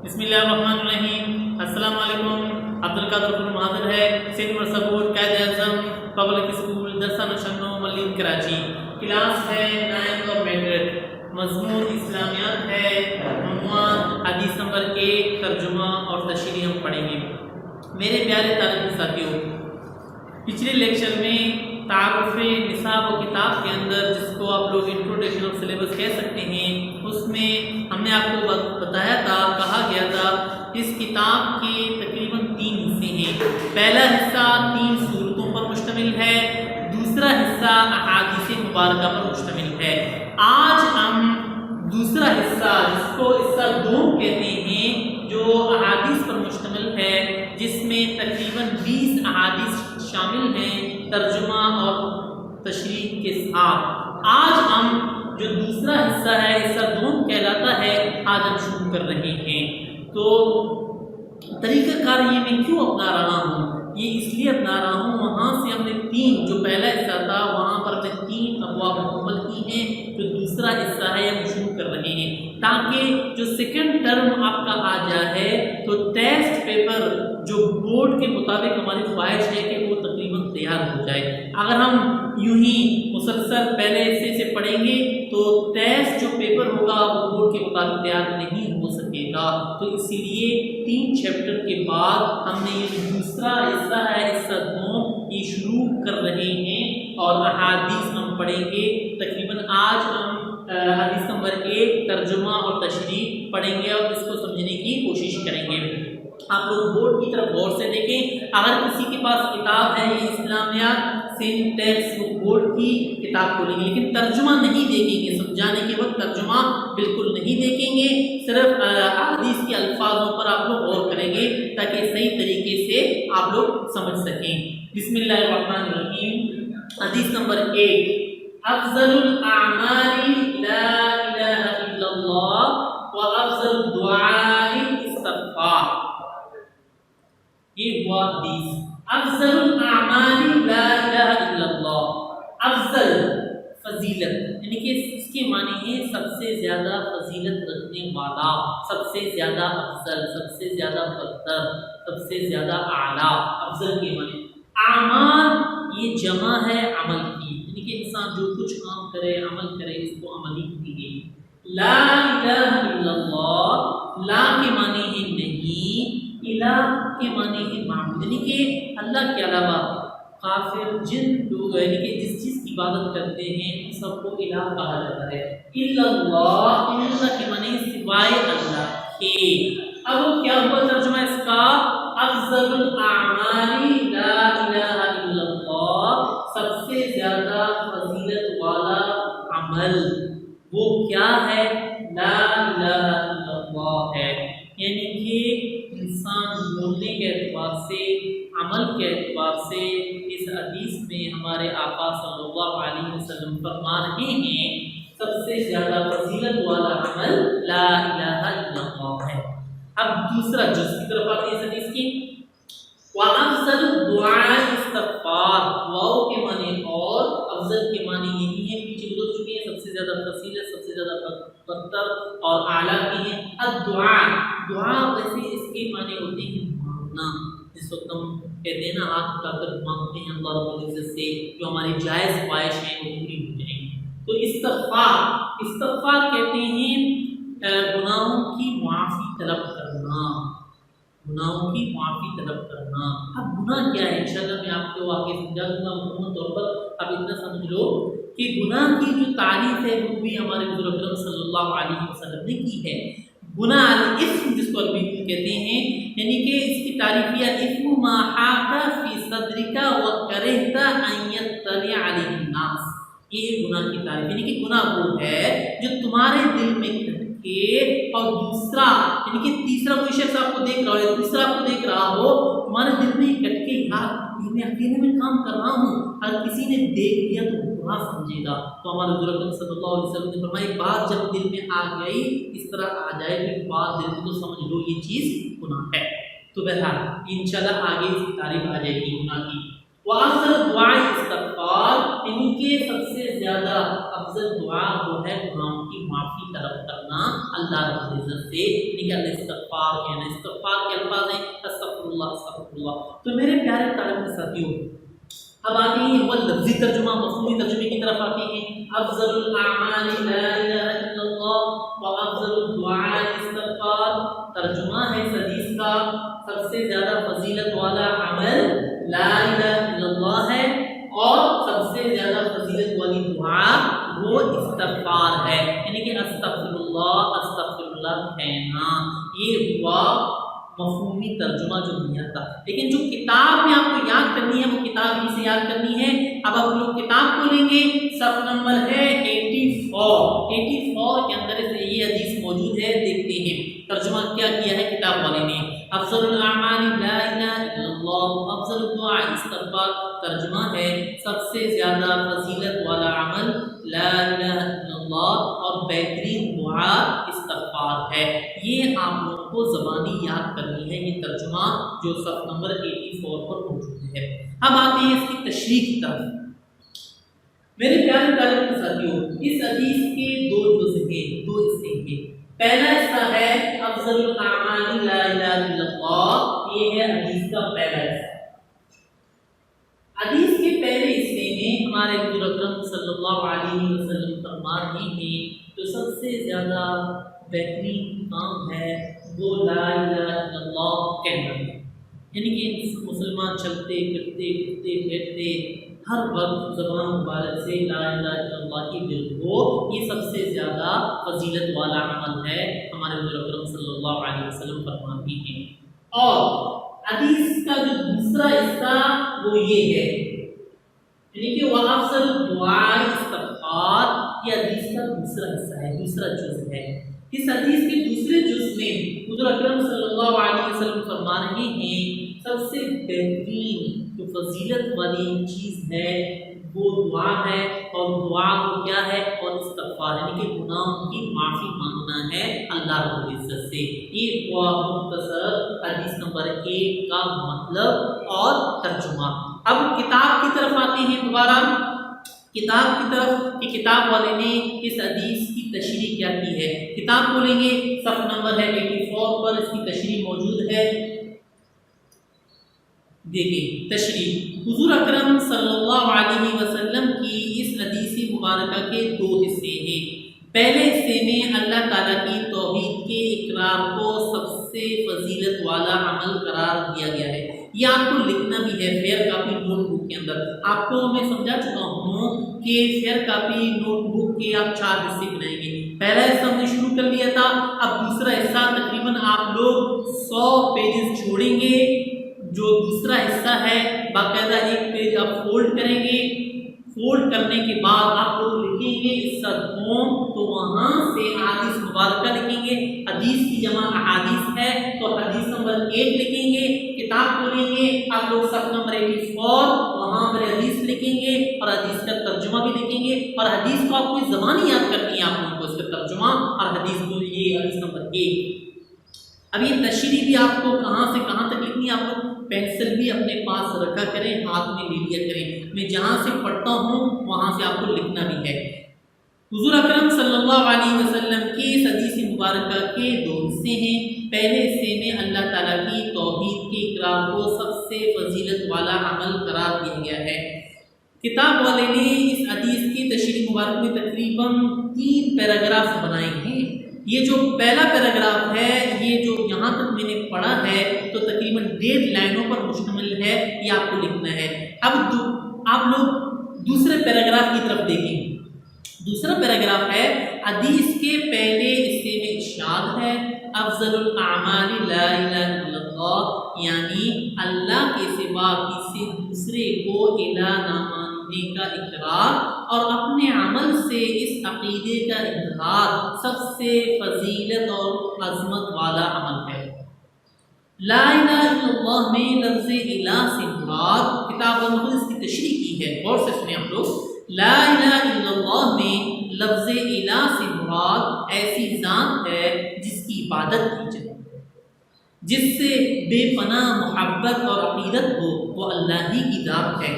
بسم اللہ الرحمن الرحیم۔ السلام علیکم۔ عبدالقادر حاضر ہے، senior support Quaid Azam public school درسہ نشنو ملین کراچی۔ کلاس ہے 9 اور میٹرک، مضمون اسلامیات ہے، عنوان حدیث نمبر 1 ترجمہ اور تشریح ہم پڑھیں گے۔ میرے پیارے طالب ساتھیوں، پچھلے لیکچر میں تعارف نصاب و کتاب کے اندر، جس کو آپ لوگ انٹروڈکشن آف سلیبس کہہ سکتے ہیں، اس میں ہم نے آپ کو بتایا تھا، کہا گیا تھا اس کتاب کے تقریباً 3 حصے ہیں۔ پہلا حصہ 3 صورتوں پر مشتمل ہے، دوسرا حصہ احادیث مبارکہ پر مشتمل ہے۔ آج ہم دوسرا حصہ، جس کو حصہ 2 کہتے ہیں، جو احادیث پر مشتمل ہے، جس میں تقریباً 20 احادیث شامل ہیں ترجمہ اور تشریح کے ساتھ، آج ہم جو دوسرا حصہ ہے، حصہ 2 کہلاتا ہے، آج ہم شروع کر رہے ہیں۔ تو طریقہ کار یہ میں کیوں اپنا رہا ہوں؟ یہ اس لیے اپنا رہا ہوں، وہاں سے ہم نے 3، جو پہلا حصہ تھا وہاں پر ہم نے 3 ابواب مکمل کی ہیں، جو دوسرا حصہ ہے ہم شروع کر رہے ہیں، تاکہ جو سیکنڈ ٹرم آپ کا آ جائے تو ٹیسٹ پیپر جو بورڈ کے مطابق ہماری خواہش ہے کہ وہ تقریباً تیار ہو جائے۔ اگر ہم یوں ہی مسلسل پہلے حصے سے پڑھیں گے تو ٹیسٹ جو پیپر ہوگا وہ بورڈ کے مطابق تیار نہیں ہو سکے گا۔ تو اسی لیے 3 چیپٹر کے بعد ہم نے یہ جو دوسرا حصہ ہے، حصہ 2، یہ شروع کر رہے ہیں اور احادیث ہم پڑھیں گے۔ تقریباً آج ہم حدیث نمبر 1 ترجمہ اور تشریح پڑھیں گے اور اس کو سمجھنے کی کوشش کریں گے۔ آپ لوگ بورڈ کی طرف غور سے دیکھیں، اگر کسی کے پاس کتاب ہے یہ اسلامیات سینٹیکس بورڈ کی کتاب کھولیں گے، لیکن ترجمہ نہیں دیکھیں گے، سمجھانے کے وقت ترجمہ بالکل نہیں دیکھیں گے، صرف حدیث کے الفاظوں پر آپ لوگ غور کریں گے تاکہ صحیح طریقے سے آپ لوگ سمجھ سکیں۔ بسم اللہ الرحمن الرحیم۔ حدیث نمبر 1، افضل الاعمال لا الہ الا اللہ وافضل الدعاء الاستغفار۔ یہ ہوا حدیث، افضل الاعمال لا الہ الا اللہ۔ افضل فضیلت، یعنی کہ اس کے معنی ہے سب سے زیادہ فضیلت رکھنے والا، سب سے زیادہ افضل، سب سے زیادہ برتر، سب سے زیادہ اعلیٰ۔ افضل کے معنی اعمال، یہ جمع ہے عمل کی، یعنی کہ انسان جو کچھ کام کرے، عمل کرے، اس کو عملی کہتے ہیں۔ لا الہ الا اللہ، لا کے معنی ہے نہیں، الہ کے معنی ہے معبود، یعنی کہ اللہ کے علاوہ کافر جن لوگ، یعنی کہ جس چیز کی عبادت کرتے ہیں ان سب کو الہ کہا جاتا ہے۔ الا اللہ، اللہ کے معنی سوائے اللہ کے۔ اب کیا ہوا ترجمہ اس کا؟ افضل الاعمال لا الہ الا اللہ، سب سے زیادہ فضیلت والا عمل وہ کیا ہے؟ لا الہ الا اللہ ہے، یعنی کہ انسان بولنے کے اعتبار سے، عمل کے اعتبار سے اس حدیث میں ہمارے آقا صلی اللہ علیہ وسلم فرما رہے ہیں سب سے زیادہ فضیلت والا عمل لا الہ الا اللہ ہے۔ اب دوسرا جز کی طرف آتے ہیں اس حدیث کی، وَأَفْضَلُ الدُّعَاءِ اسْتِغْفَارُ، واو کے معنی اور افضل کے معنی یہی ہے، پیچھے گزر چکے ہیں، سب سے زیادہ فضیلت، سب سے زیادہ برتر اور اعلیٰ کی ہے۔ الدعاء، دعا ویسے اس کے معنی ہوتے ہیں مانگنا، جس وقت ہم کہتے ہیں نا ہاتھ اٹھا کر مانگتے ہیں اللہ رب العزت سے جو ہماری جائز خواہش ہیں وہ پوری ہو جائیں گی۔ تو استغفار، استغفار کہتے ہیں گناہوں کی معافی طلب کرنا، گناہوں کی معافی طلب کرنا۔ اب گناہ کیا ہے انشاءاللہ میں آپ کو آگے سمجھا دوں گا، مکمل طور پر اب اتنا سمجھ لو کہ گناہ کی جو تعریف ہے وہ بھی ہمارے حضور اکرم صلی اللہ علیہ وسلم نے کی ہے۔ گناہ الاسم، جس کو عربی میں کہتے ہیں، یعنی کہ اس کی تعریف یہ اسم ما حاک فی صدرک وکرہت ان یطلع علیہ الناس، یہ گناہ کی تعریف، یعنی کہ گناہ وہ ہے جو تمہارے دل میں کھٹکے اور دوسرا، یعنی کہ تیسرا کوئی شخص آپ کو دیکھ رہا ہو یا دوسرا آپ کو دیکھ رہا ہو، تمہارے دل میں کھٹکے یار میں اکیلے میں کام کر رہا ہوں، اگر کسی نے دیکھ لیا تو گناہ سمجھے گا۔ تو ہمارے حضور اکرم صلی اللہ علیہ وسلم نے فرمایا ایک بات جب دل میں آ گئی، اس طرح آ جائے کہ بات دل میں تو سمجھ لو یہ چیز گناہ ہے۔ تو بہرحال انشاءاللہ آگے اس کی تعریف آ جائے گی گناہ کی۔ وافضل دعا استغفار، ان کے سب سے زیادہ افضل دعا وہ ہے گناہوں کی معافی طلب کرنا اللہ رب العزت سے، نکل استغفار کہنا۔ استغفار کے الفاظ ہیں استغفر اللہ استغفر اللہ۔ تو میرے پیارے طالب ساتھیوں، اب آتے ہیں وہ لفظی ترجمہ، مفہومی ترجمے کی طرف آتے ہیں۔ افضل الاعمال لا الہ الا اللہ وافضل الدعاء استغفار، ترجمہ ہے اس حدیث کا سب سے زیادہ فضیلت والا عمل لا الہ الا اللہ ہے، اور سب سے زیادہ فضیلت والی دعا وہ استغفار ہے، یعنی کہ استغفر اللہ کہنا۔ یہ ہوا مفہومی ترجمہ جو دیا تھا، لیکن جو کتاب میں آپ کو یاد کرنی ہے وہ کتاب ہی سے یاد کرنی ہے۔ اب آپ لوگ کتاب کھولیں گے، صف نمبر ہے 84 کے اندر سے یہ حدیث موجود ہے، دیکھتے ہیں ترجمہ کیا کیا ہے کتاب والے نے۔ افضل الاعمال لا الہ الا اللہ افضل الدعاء استغفار، ترجمہ ہے سب سے زیادہ فضیلت والا عمل لا الہ الا اللہ اور بہترین دعا استغفار ہے۔ یہ آپ لوگوں کو زبانی یاد کرنی ہے، یہ ترجمہ جو صف نمبر 84 پر موجود ہے۔ اب آتے ہیں اس کی تشریح کی طرف۔ میرے پیارے طالب ساتھیوں، اس حدیث کے دو جزء ہیں، دو حصے ہیں۔ پہلا حصہ ہے افضل الاعمال لا الہ الا اللہ، یہ ہے حدیث کا پہلا حصہ۔ حدیث کے پہلے حصے میں ہمارے حضور اکرم صلی اللہ علیہ وسلم فرما رہے ہیں جو سب سے زیادہ بہترین کام ہے وہ لا الہ الا اللہ کہنا ہے، یعنی کہ مسلمان چلتے پھرتے اٹھتے بیٹھتے ہر وقت زبان مبارک سے لا الہ الا اللہ کی ورد ہو، یہ سب سے زیادہ فضیلت والا عمل ہے، ہمارے حضور اکرم صلی اللہ علیہ وسلم فرماتے ہیں۔ اور حدیث کا جو دوسرا حصہ وہ یہ ہے، یعنی کہ وہ افضل دعا استغفار، یہ حدیث کا دوسرا حصہ ہے، دوسرا جز ہے۔ اس حدیث کے دوسرے جز میں حضور اکرم صلی اللہ علیہ وسلم فرما رہے ہیں سب سے بہترین جو فضیلت والی چیز ہے وہ دعا ہے، اور دعا کو کیا ہے، اور استغفار یعنی کہ گناہوں کی معافی مانگنا ہے اللہ رب العزت سے۔ یہ ہوا مختصر حدیث نمبر 1 کا مطلب اور ترجمہ۔ اب کتاب کی طرف آتے ہیں دوبارہ، کتاب کی طرف کہ کتاب والے نے اس حدیث کی تشریح کیا کی ہے۔ کتاب کھولیں گے، صف نمبر ہے 84 پر اس کی تشریح موجود ہے۔ دیکھیں تشریح، حضور اکرم صلی اللہ علیہ وسلم کی اس حدیث مبارکہ کے دو حصے ہیں۔ پہلے حصے میں اللہ تعالیٰ کی توحید کے اقرار کو سب سے فضیلت والا عمل قرار دیا گیا ہے۔ یہ آپ کو لکھنا بھی ہے فیئر کاپی نوٹ بک کے اندر۔ آپ کو میں سمجھا چکا ہوں کہ فیئر کاپی نوٹ بک کے آپ 4 حصے بنائیں گے۔ پہلا حصہ ہم نے شروع کر لیا تھا، اب دوسرا حصہ تقریباً آپ لوگ 100 پیجز چھوڑیں گے۔ جو دوسرا حصہ ہے باقاعدہ 1 پیج آپ فولڈ کریں گے، فولڈ کرنے کے بعد آپ لوگ لکھیں گے حصہ دوم، تو وہاں سے احادیث مبارکہ لکھیں گے، حدیث کی جمع احادیث ہے تو حدیث نمبر 1 لکھیں گے۔ کتاب کھولیں گے آپ لوگ صف نمبر 84، وہاں پر حدیث لکھیں گے اور حدیث کا ترجمہ بھی لکھیں گے، اور حدیث کو آپ کو زبانی یاد کرنی ہے، آپ لوگوں کو اس کا ترجمہ اور حدیث کو، یہ حدیث نمبر 1۔ اب یہ تشریح بھی آپ کو کہاں سے کہاں تک لکھنی ہے، آپ لوگ پینسل بھی اپنے پاس رکھا کریں، ہاتھ میں لے لیا کریں، میں جہاں سے پڑھتا ہوں وہاں سے آپ کو لکھنا بھی ہے۔ حضور اکرم صلی اللہ علیہ وسلم کی اس حدیث مبارکہ کے 2 حصے ہیں۔ پہلے حصے میں اللہ تعالیٰ کی توحید کے اقرار کو سب سے فضیلت والا عمل قرار دیا گیا ہے۔ کتاب والے نے اس حدیث کی تشریح مبارک میں تقریباً 3 پیراگراف بنائے ہیں۔ یہ جو پہلا پیراگراف ہے، یہ جو یہاں تک میں نے پڑھا ہے تو تقریباً 1.5 لائنوں پر مشتمل ہے، یہ آپ کو لکھنا ہے۔ اب آپ لوگ دوسرے پیراگراف کی طرف دیکھیں۔ دوسرا پیراگراف ہے حدیث کے پہلے حصے میں ارشاد ہے افضل الاعمال لا الہ الا اللہ، یعنی اللہ کے سوا کسی دوسرے کو الہ نہ ماننے کا اقرار اور اپنے عمل سے اس عقیدے کا اظہار سب سے فضیلت اور عظمت والا عمل ہے۔ لا الہ الا اللہ میں لفظ الہ سے مراد، کتاب نے خود اس کی تشریح کی ہے، غور سے سنیں آپ لوگ۔ لا الہ الا اللہ میں لفظ الہ سے مراد ایسی ذات ہے جس کی عبادت کی جائے، جس سے بے پناہ محبت اور عقیدت ہو وہ اللہ ہی کی ذات ہے۔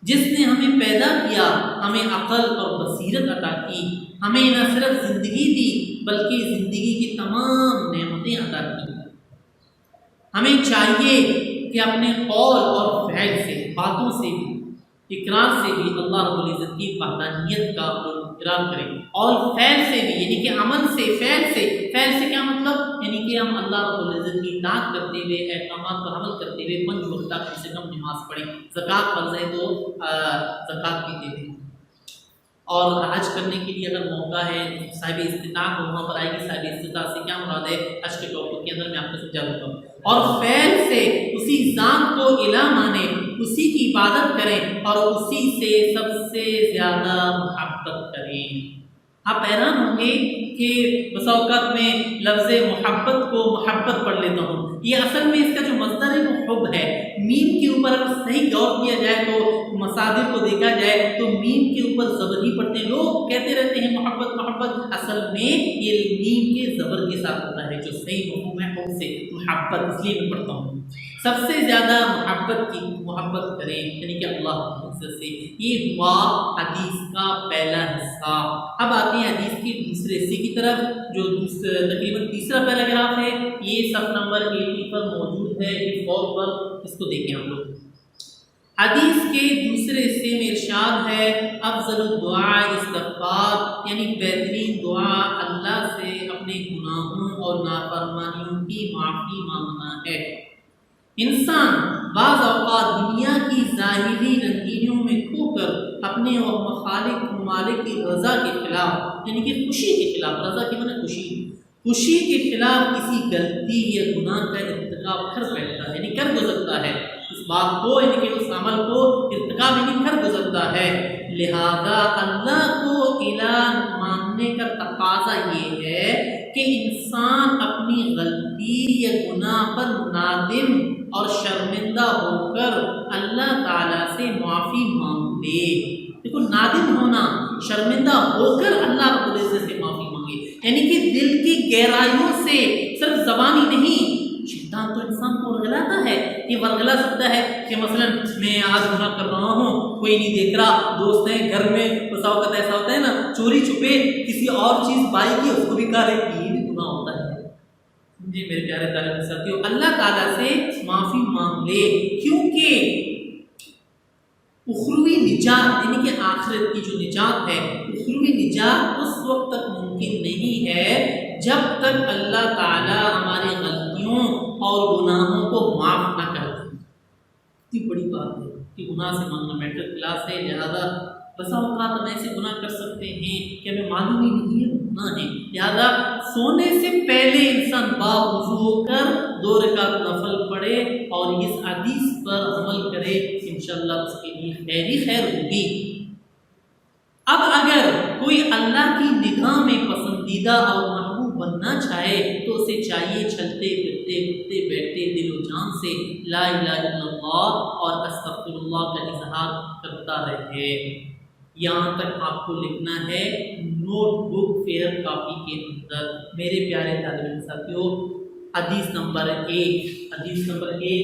جس نے ہمیں پیدا کیا، ہمیں عقل اور بصیرت عطا کی، ہمیں نہ صرف زندگی دی بلکہ زندگی کی تمام نعمتیں عطا کی۔ ہمیں چاہیے کہ اپنے قول اور فعل سے، باتوں سے بھی، اقرار سے بھی اللہ رب العزت کی وحدانیت کا اقرار کریں، اور فعل سے بھی، یعنی کہ عمل سے، فعل سے کیا مطلب؟ یعنی کہ ہم اللہ رب العزت کی اطاعت کرتے ہوئے، احکامات پر عمل کرتے ہوئے 5 وقت کم سے کم نماز پڑھیں، زکوٰۃ فرض ہے تو زکوٰۃ بھی دے دیں، اور حج کرنے کے لیے اگر موقع ہے، صاحب استطاعت وہاں پر آئے گی۔ صاحب استطاعت سے کیا مراد ہے؟ حج کے ٹاپک کے اندر میں آپ کو سمجھا دیتا ہوں۔ اور فعل سے اسی ذات کو الہ مانیں، اسی کی عبادت کریں اور اسی سے سب سے زیادہ محبت کریں۔ آپ حیران ہوں گے کہ بسا اوقات میں لفظ محبت کو محبت پڑھ لیتا ہوں، یہ اصل میں اس کا جو مصدر ہے وہ حب ہے۔ میم کے اوپر اگر صحیح غور کیا جائے تو مصادر کو دیکھا جائے تو میم کے اوپر زبر ہی پڑھتے ہیں، لوگ کہتے رہتے ہیں محبت محبت، اصل میں یہ میم کے زبر کے ساتھ ہوتا ہے، جو صحیح مفہوم ہے حب سے محبت، اس لیے میں پڑھتا ہوں۔ سب سے زیادہ محبت کریں، یعنی کہ اللہ کی عزت سے۔ یہ ہوا حدیث کا پہلا حصہ۔ اب آتے ہیں حدیث کے دوسرے حصے کی طرف، جو تقریباً تیسرا پیراگراف ہے، یہ صف نمبر 80 پر موجود ہے، 84 پر، اس کو دیکھیں ہم لوگ۔ حدیث کے دوسرے حصے میں ارشاد ہے افضل الدعاء استغفار، یعنی بہترین دعا اللہ سے اپنے گناہوں اور نافرمانیوں کی معافی مانگنا ہے۔ انسان بعض اوقات دنیا کی ظاہری رنگینیوں میں کھو کر اپنے اور مخالق ممالک کی رضا کے خلاف، یعنی کہ خوشی کے خلاف، رضا کی معنی خوشی کے خلاف کسی غلطی یا گناہ کا ارتکاب کر بیٹھتا ہے، یعنی کر گزرتا ہے اس بات کو، یعنی کہ اس عمل کو ارتکاب یعنی کر گزرتا ہے۔ لہذا اللہ کو الہ ماننے کا تقاضا یہ ہے کہ انسان اپنی غلطی یا گناہ پر نادم اور شرمندہ ہو کر اللہ تعالیٰ سے معافی مانگ لے۔ دیکھو، نادم ہونا، شرمندہ ہو کر اللہ رب العزت سے معافی مانگے، یعنی کہ دل کی گہرائیوں سے، صرف زبانی نہیں۔ شیطان تو انسان کو ورگلاتا ہے، یہ ورگلا سکتا ہے کہ مثلا میں آج گناہ کر رہا ہوں، کوئی نہیں دیکھ رہا، دوست ہیں گھر میں، بسا اوقات ایسا ہوتا ہے نا، چوری چھپے کسی اور چیز بائی کی، اس کو بھی کہا رہے کہ یہ بھی گناہ ہوتا ہے۔ جی میرے پیارے طالب ساتھیو، اللہ تعالیٰ سے معافی مانگ لے، کیونکہ اخروی نجات، یعنی کہ آخرت کی جو نجات ہے، اخروی نجات اس وقت تک ممکن نہیں ہے جب تک اللہ تعالیٰ ہماری غلطیوں اور گناہوں کو معاف نہ کر دے۔ اتنی بڑی بات ہے کہ گناہ سے مانگنا میٹر کلاس ہے، لہذا بسا اوقات ہم ایسے گناہ کر سکتے ہیں کہ ہمیں معلوم ہی نہیں ہے گناہ ہے، لہذا سونے سے پہلے انسان باوضو ہو کر 2 رکعت نفل پڑھے اور اس حدیث پر عمل کرے، انشاءاللہ اس کے لیے خیر ہی خیر ہوگی۔ اب اگر کوئی اللہ کی نگاہ میں پسندیدہ اور محبوب بننا چاہے تو اسے چاہیے چلتے پھرتے اٹھتے بیٹھتے دل و جان سے لا الہ الا اللہ اور استغفر اللہ کا اظہار کرتا رہے۔ یہاں تک آپ کو لکھنا ہے نوٹ بک فیئر کاپی کے اندر۔ میرے پیارے طالب ساتھیوں، حدیث نمبر 1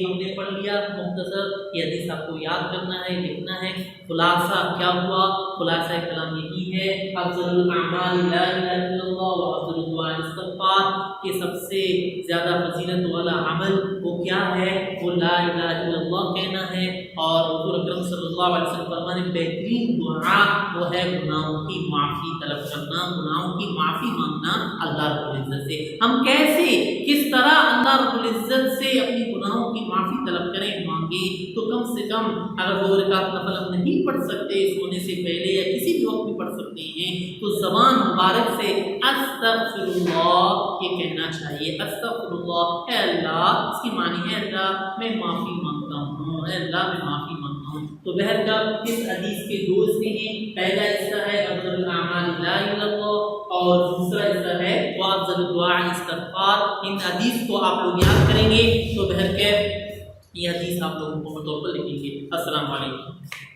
ہم نے پڑھ لیا مختصر، یہ حدیث آپ کو یاد کرنا ہے، لکھنا ہے۔ خلاصہ کیا ہوا؟ خلاصہ کلام یہی ہے افضل الاعمال لا الہ الا اللہ و افضل الدعاء استغفار، کہ سب سے زیادہ فضیلت والا عمل وہ کیا ہے؟ وہ لا الہ الا اللہ کہنا ہے، اور حضور اکرم صلی اللہ علیہ وسلم فرمانے بہترین دعا وہ ہے گناہوں کی معافی طلب کرنا، گناہوں کی معافی مانگنا اللہ رب العزت سے۔ ہم کیسے، کس طرح اللہ رب العزت سے اپنی گناہوں کی معافی طلب کریں، مانگیں؟ تو کم سے کم اگر 2 رکعت نفل ہم نہیں پڑھ سکتے سونے سے پہلے یا کسی بھی وقت بھی پڑھ سکتے ہیں تو زبان مبارک سے استغفر اللہ یہ کہنا چاہیے۔ استغفر اللہ، اے اللہ، اس کی معنی ہے اللہ میں معافی مانگتا ہوں، اے اللہ میں معافی مانگتا ہوں۔ تو بہرکیف اس حدیث کے 2 حصے ہیں، پہلا حصہ ہے افضل الاعمال لا الہ الا اللہ اور دوسرا حصہ ہے وافضل الدعاء استغفار۔ ان حدیث کو آپ لوگ یاد کریں گے تو بہرکیف یہ حدیث آپ لوگوں کو طور پر لکھیں گے۔ السلام علیکم۔